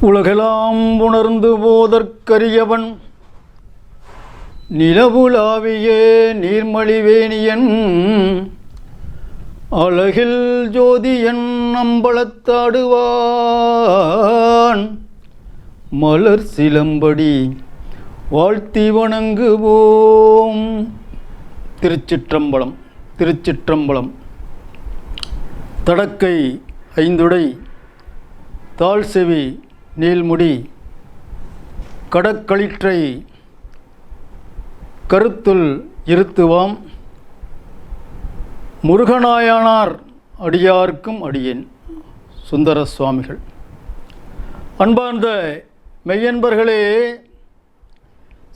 உலகெல்லாம் உணர்ந்து போதற்கரியவன் நிலவுலாவிய நீர்மலிவேணியன் அழகில் ஜோதியன் அம்பலத்தாடுவான் மலர் சிலம்படி வாழ்த்தி வணங்குவோம். திருச்சிற்றம்பலம். திருச்சிற்றம்பலம். தடக்கை ஐந்துடை தாழ்செவி நீள்முடி கடக்களிற்றை கருத்துள் இருத்துவாம் முருகனாயானார் அடியார்க்கும் அடியேன். சுந்தர சுவாமிகள். அன்பார்ந்த மெய்யன்பர்களே,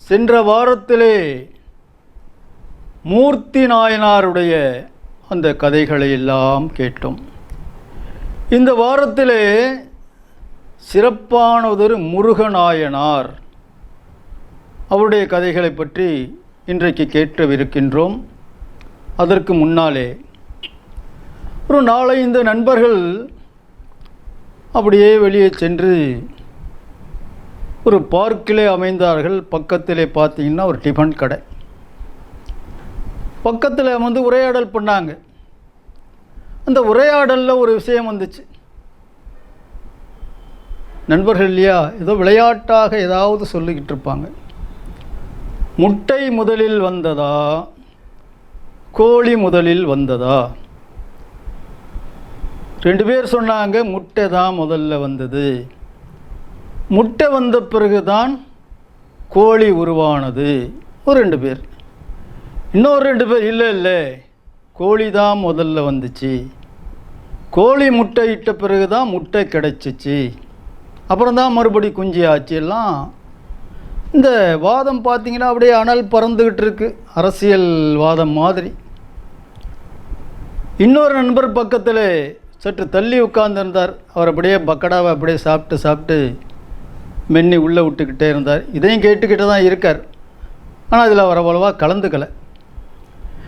சென்ற வாரத்திலே மூர்த்தி நாயனாருடைய அந்த கதைகளை எல்லாம் கேட்டோம். இந்த வாரத்திலே சிறப்பானதொரு முருகநாயனார் அவருடைய கதைகளை பற்றி இன்றைக்கு கேட்டவிருக்கின்றோம். அதற்கு முன்னாலே ஒரு 4-5 நண்பர்கள் அப்படியே வெளியே சென்று ஒரு பார்க்கிலே அமைந்தார்கள். பக்கத்திலே பார்த்தீங்கன்னா ஒரு டிஃபன் கடை. பக்கத்தில் வந்து உரையாடல் பண்ணாங்க. அந்த உரையாடலில் ஒரு விஷயம் வந்துச்சு. நண்பர்கள் இல்லையா, ஏதோ விளையாட்டாக ஏதாவது சொல்லிக்கிட்டு இருப்பாங்க. முட்டை முதலில் வந்ததா, கோழி முதலில் வந்ததா? 2 பேர் சொன்னாங்க முட்டை தான் முதல்ல வந்தது, முட்டை வந்த பிறகு தான் கோழி உருவானது. ஒரு 2 பேர். இன்னொரு 2 பேர் இல்லை இல்லை, கோழி தான் முதல்ல வந்துச்சு, கோழி முட்டை இட்ட பிறகு தான் முட்டை கிடைச்சிச்சு, அப்புறம் தான் மறுபடி குஞ்சு ஆச்சு. எல்லாம் இந்த வாதம் பார்த்திங்கன்னா அப்படியே அனல் பறந்துக்கிட்டு இருக்கு, அரசியல் வாதம் மாதிரி. இன்னொரு நண்பர் பக்கத்தில் சற்று தள்ளி உட்கார்ந்துருந்தார். அவர் அப்படியே பக்கடாவை அப்படியே சாப்பிட்டு மென்னி உள்ளே விட்டுக்கிட்டே இருந்தார். இதையும் கேட்டுக்கிட்டு தான் இருக்கார். ஆனால் இதில் அவர் அவ்வளவா கலந்துக்கலை.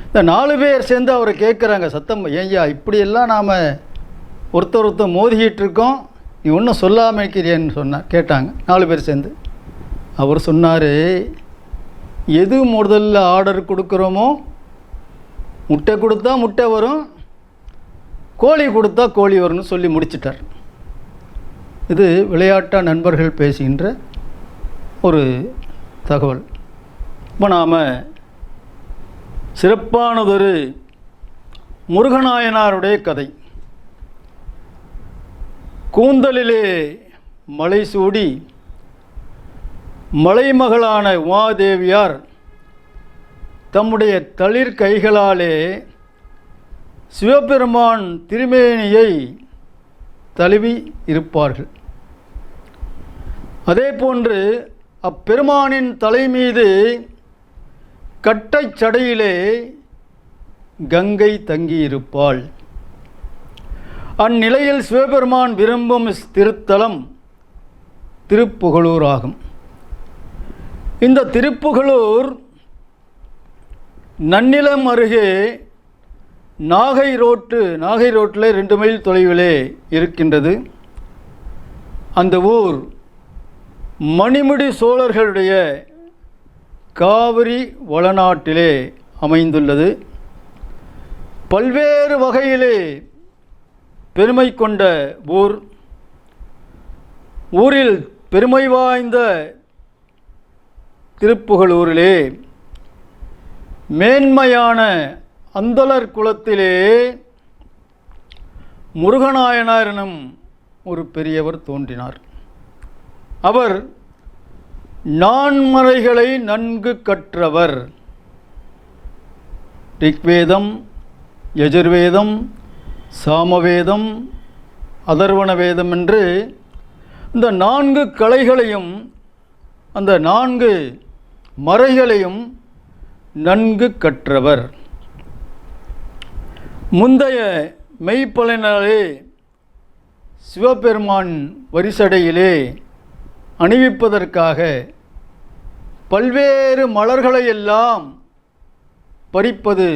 இந்த 4 பேர் சேர்ந்து அவரை கேட்குறாங்க, சத்தம் ஏய்யா இப்படியெல்லாம் நாம் ஒருத்தர் மோதிக்கிட்டு இருக்கோம், நீ ஒன்றும் சொல்லாமல் இருக்கிறேன்னு கேட்டாங்க 4 பேர் சேர்ந்து. அவர் சொன்னார், எது முதல்ல ஆர்டர் கொடுக்குறோமோ, முட்டை கொடுத்தா முட்டை வரும், கோழி கொடுத்தா கோழி வரும்னு சொல்லி முடிச்சிட்டார். இது விளையாட்டாக நண்பர்கள் பேசுகின்ற ஒரு தகவல். இப்போ நாம் சிறப்பானதொரு முருகநாயனாருடைய கதை. கூந்தலிலே மலை சூடி மலைமகளான உமாதேவியார் தம்முடைய தளிர் கைகளாலே சிவபெருமான் திருமேனியை தழுவி இருப்பார்கள். அதே போன்று அப்பெருமானின் தலைமீது கட்டைச் சடையிலே கங்கை தங்கியிருப்பாள். அந்நிலையில் சிவபெருமான் விரும்பும் திருத்தலம் திருப்புகழூர் ஆகும். இந்த திருப்புகழூர் நன்னிலம் அருகே நாகை ரோட்டில் 2 மைல் தொலைவிலே இருக்கின்றது. அந்த ஊர் மணிமுடி சோழர்களுடைய காவிரி வளநாட்டிலே அமைந்துள்ளது. பல்வேறு வகையிலே பெருமை கொண்ட ஊர். ஊரில் பெருமை வாய்ந்த திருப்புகழூரிலே மேன்மையான அந்தலர் குலத்திலே முருகநாயனார் எனும் ஒரு பெரியவர் தோன்றினார். அவர் நான்மறைகளை நன்கு கற்றவர். ரிக்வேதம், யஜுர்வேதம், சாமவேதம், அதர்வண வேதம் என்று இந்த 4 கலைகளையும் அந்த 4 மறைகளையும் நன்கு கற்றவர். முந்தைய மெய்ப்பலனாலே சிவபெருமான் வரிசடையிலே அணிவிப்பதற்காக பல்வேறு மலர்களையெல்லாம் பறிப்பது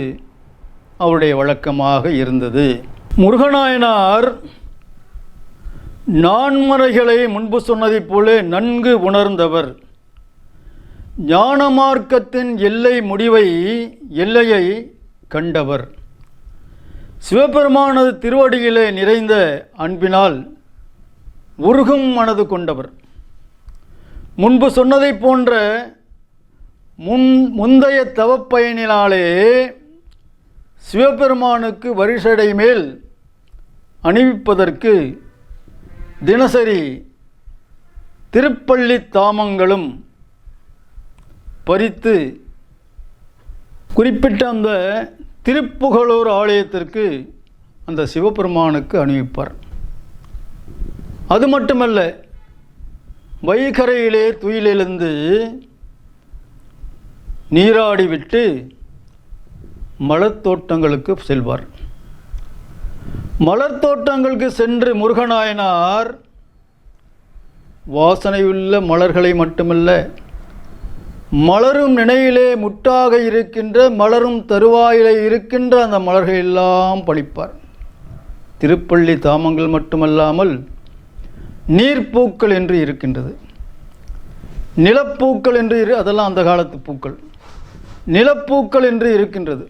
அவருடைய வழக்கமாக இருந்தது. முருகநாயனார் நான்மறைகளை முன்பு சொன்னதைப் போல நன்கு உணர்ந்தவர், ஞான மார்க்கத்தின் எல்லையை கண்டவர், சிவபெருமானது திருவடியிலே நிறைந்த அன்பினால் உருகும் மனது கொண்டவர், முன்பு சொன்னதைப் போன்ற முந்தைய தவப்பயனினாலே சிவபெருமானுக்கு வரிசடை மேல் அணிவிப்பதற்கு தினசரி திருப்பள்ளி தாமங்களும் பறித்து குறிப்பிட்ட அந்த திருப்புகழூர் ஆலயத்திற்கு அந்த சிவபெருமானுக்கு அணிவிப்பார். அது மட்டுமல்ல, வைகரையிலே துயிலெழுந்து நீராடிவிட்டு மலர்த்தோட்டங்களுக்கு செல்வார். மலர்த்தோட்டங்களுக்கு சென்று முருகநாயனார் வாசனையுள்ள மலர்களை மட்டுமல்ல, மலரும் நினைவிலே முட்டாக இருக்கின்ற, மலரும் தருவாயிலே இருக்கின்ற அந்த மலர்கள் எல்லாம் பழிப்பார். திருப்பள்ளி தாமங்கள் மட்டுமல்லாமல் நீர்ப்பூக்கள் என்று இருக்கின்றது, நிலப்பூக்கள் என்று அதெல்லாம் அந்த காலத்து பூக்கள், நிலப்பூக்கள் என்று இருக்கின்றது.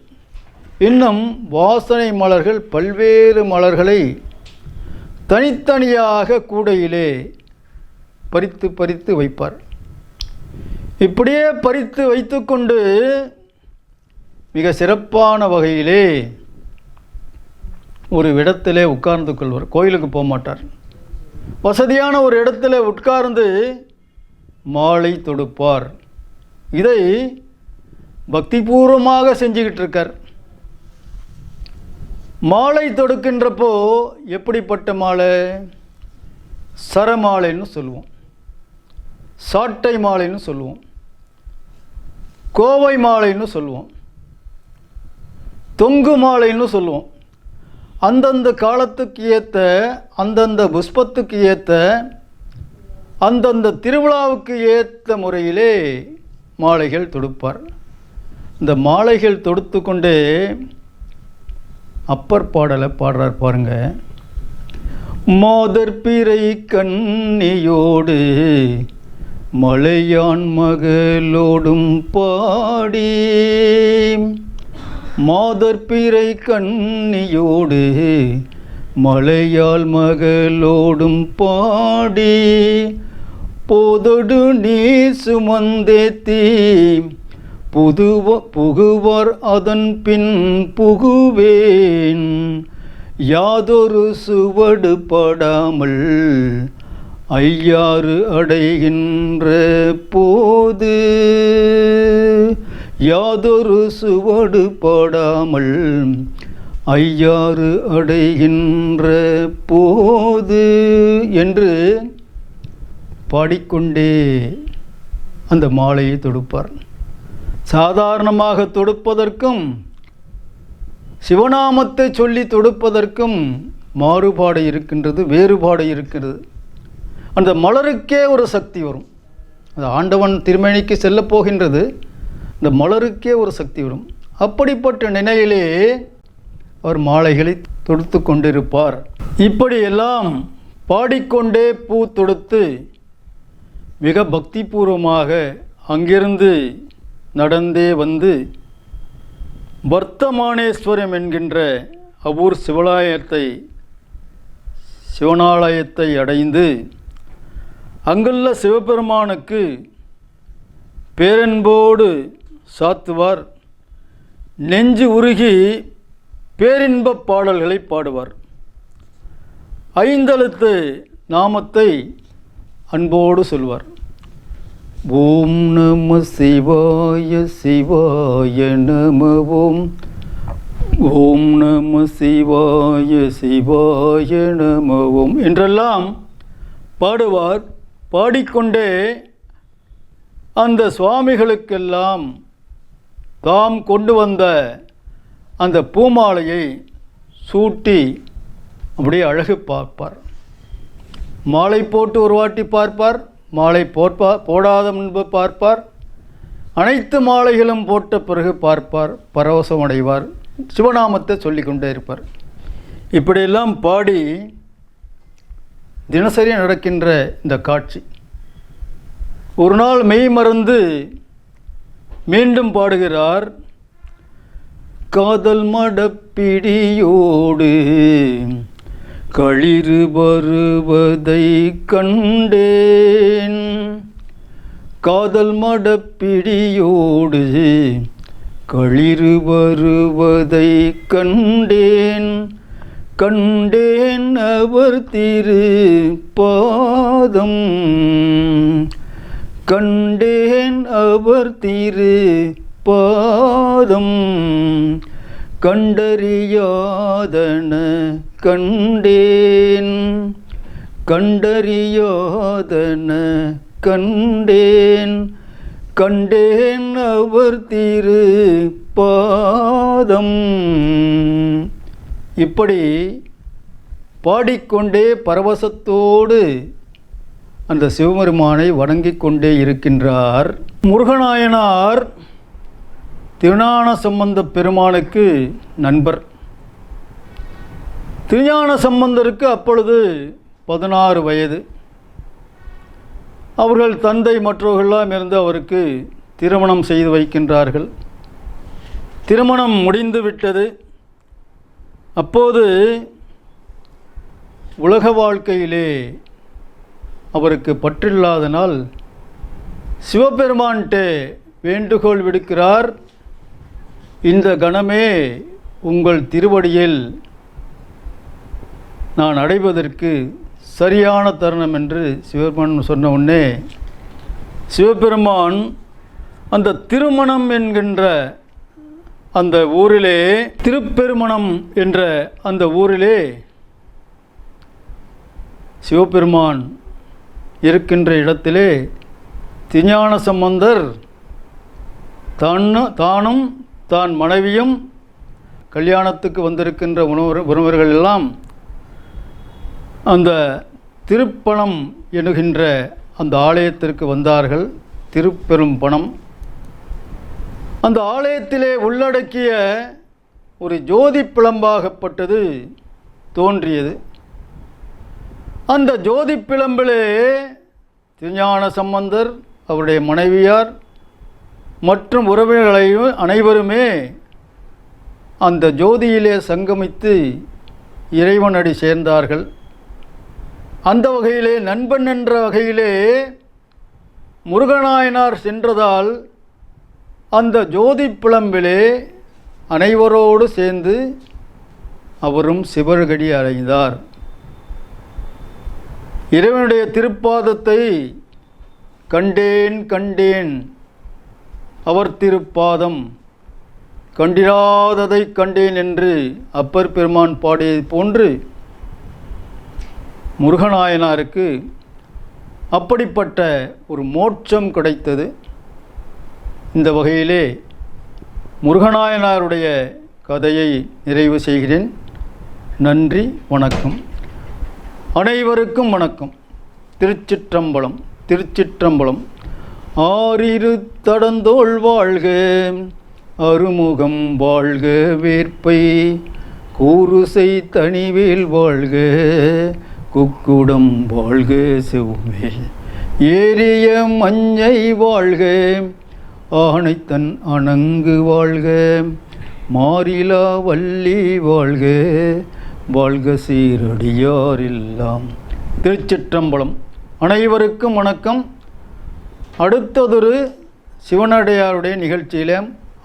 இன்னும் வாசனை மலர்கள், பல்வேறு மலர்களை தனித்தனியாக கூடையிலே பறித்து பறித்து வைப்பார். இப்படியே பறித்து வைத்துக்கொண்டு மிக சிறப்பான வகையிலே ஒரு இடத்திலே உட்கார்ந்து கொள்வார். கோயிலுக்கு போக மாட்டார். வசதியான ஒரு இடத்துல உட்கார்ந்து மாலை தொடுப்பார். இதை பக்திபூர்வமாக செஞ்சுக்கிட்டு இருக்கார். மாலை தொடுக்கின்றப்போ எப்படிப்பட்ட மாலை? சரமாலைன்னு சொல்லுவோம், சாட்டை மாலைன்னு சொல்லுவோம், கோவை மாலைன்னு சொல்லுவோம், தொங்கு மாலைன்னு சொல்லுவோம். அந்தந்த காலத்துக்கு ஏற்ற, அந்தந்த புஷ்பத்துக்கு ஏற்ற, அந்தந்த திருவிழாவுக்கு ஏற்ற முறையிலே மாலைகள் தொடுப்பார். இந்த மாலைகள் தொடுத்து கொண்டே அப்பர் பாடலை பாடுறார் பாருங்க. மாதர்பிறை கண்ணியோடு மலையான் மகளோடும் பாடி, மாதர்பிறை கண்ணியோடு மலையாள் மகளோடும் பாடி, போதொடு நீர் சுமந்தேத்தி புகுவர் அதன் பின் புகுவேன், யாதொரு சுவடு படாமல் ஐயாறு அடைகின்ற போது, யாதொரு சுவடு படாமல் ஐயாறு அடைகின்ற போது என்று பாடிக்கொண்டே அந்த மாலையை தொடுப்பார். சாதாரணமாக தொடுப்பதற்கும் சிவநாமத்தை சொல்லி தொடுப்பதற்கும் மாறுபாடு இருக்கின்றது, வேறுபாடு இருக்கிறது. அந்த மலருக்கே ஒரு சக்தி வரும். அது ஆண்டவன் திருமேனிக்கு செல்ல போகின்றது, இந்த மலருக்கே ஒரு சக்தி வரும். அப்படிப்பட்ட நிலையிலே அவர் மாலைகளை தொடுத்து கொண்டிருப்பார். இப்படியெல்லாம் பாடிக்கொண்டே பூ தொடுத்து மிக பக்திபூர்வமாக அங்கிருந்து நடந்தே வந்து வர்த்தமானேஸ்வரம் என்கின்ற அவ்வூர் சிவனாலயத்தை அடைந்து அங்குள்ள சிவபெருமானுக்கு பேரன்போடு சாத்துவார். நெஞ்சு உருகி பேரின்பப் பாடல்களை பாடுவார். ஐந்தெழுத்து நாமத்தை அன்போடு சொல்வார். ஓம் நம சிவாய சிவாய நம ஓம், ஓம் நம சிவாய சிவாய நம ஓம் என்றெல்லாம் பாடுவார். பாடிக்கொண்டே அந்த சுவாமிகளுக்கெல்லாம் தாம் கொண்டு வந்த அந்த பூமாலையை சூட்டி அப்படியே அழகு பார்ப்பார். மாலை போட்டு ஒரு வாட்டி பார்ப்பார், மாலை போடாத முன்பு பார்ப்பார், அனைத்து மாலைகளும் போட்ட பிறகு பார்ப்பார், பரவசம் அடைவார், சிவநாமத்தை சொல்லிக்கொண்டே இருப்பார். இப்படியெல்லாம் பாடி தினசரி நடக்கின்ற இந்த காட்சி. ஒரு நாள் மெய் மறந்து மீண்டும் பாடுகிறார். காதல் மடப்பிடியோடு களிறு வருவதை கண்டேன். காதல் மடப்பிடியோடு களிறு வருவதை கண்டேன். கண்டேன் அவர் திரு பாதம். கண்டேன் அவர் திரு பாதம். கண்டறியாதன கண்டேன். கண்டறியாதன கண்டேன். கண்டேன் அவர் திரு பாதம். இப்படி பாடிக்கொண்டே பரவசத்தோடு அந்த சிவபெருமானை வணங்கிக் கொண்டே இருக்கின்றார். முருகநாயனார் திருஞான சம்பந்த பெருமானுக்கு நண்பர். திருஞான சம்பந்தருக்கு அப்பொழுது 16 வயது. அவர்கள் தந்தை மற்றவர்களெல்லாம் இருந்து அவருக்கு திருமணம் செய்து வைக்கின்றார்கள். திருமணம் முடிந்து விட்டது. அப்போது உலக வாழ்க்கையிலே அவருக்கு பற்றில்லாதனால் சிவபெருமான்கிட்ட வேண்டுகோள் விடுக்கிறார். இந்த கணமே உங்கள் திருவடியில் நான் அடைவதற்கு சரியான தருணம் என்று சிவபெருமான் சொன்ன உடனே சிவபெருமான் அந்த திருமணம் என்கின்ற அந்த ஊரிலே, திருப்பெருமணம் என்ற அந்த ஊரிலே சிவபெருமான் இருக்கின்ற இடத்திலே திருஞான சம்பந்தர் தானும் தான் மனைவியும் கல்யாணத்துக்கு வந்திருக்கின்ற உறவினர்கள் எல்லாம் அந்த திருப்பணம் என்கின்ற அந்த ஆலயத்திற்கு வந்தார்கள். திருப்பெரும் பணம். அந்த ஆலயத்திலே உள்ளடக்கிய ஒரு ஜோதி பிழம்பாகப்பட்டது தோன்றியது. அந்த ஜோதி பிழம்பிலே திருஞான சம்பந்தர், அவருடைய மனைவியார் மற்றும் உறவினர்களையும் அனைவருமே அந்த ஜோதியிலே சங்கமித்து இறைவனடி சேர்ந்தார்கள். அந்த வகையிலே நண்பன் என்ற வகையிலே முருகநாயனார் சென்றதால் அந்த ஜோதி பிழம்பிலே அனைவரோடு சேர்ந்து அவரும் சிவகதி அடைந்தார். இறைவனுடைய திருப்பாதத்தை கண்டேன் கண்டேன் அவர் திருப்பாதம், கண்டிராததை கண்டேன் என்று அப்பர் பெருமான் பாடியது போன்று முருகநாயனாருக்கு அப்படிப்பட்ட ஒரு மோட்சம் கிடைத்தது. இந்த வகையிலே முருகநாயனாருடைய கதையை நிறைவு செய்கிறேன். நன்றி, வணக்கம். அனைவருக்கும் வணக்கம். திருச்சிற்றம்பலம். திருச்சிற்றம்பலம். ஆறிரு தடந்தோள் வாழ்க, அருமுகம் வாழ்க, வேற்பை கூறுசை தனிவேல் வாழ்க, குக்குடம் வாழ்க, செவ்வேல் ஏரிய மஞ்சை வாழ்க, ஆணைத்தன் அணங்கு வாழ்க, மாறிலா வள்ளி வாழ்க, வாழ்க சீரடியாரெல்லாம். திருச்சிற்றம்பலம். அனைவருக்கும் வணக்கம். அடுத்ததொரு சிவனடியாருடைய நிகழ்ச்சியிலே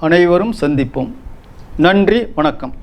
அனைவரும் சந்திப்போம். நன்றி, வணக்கம்.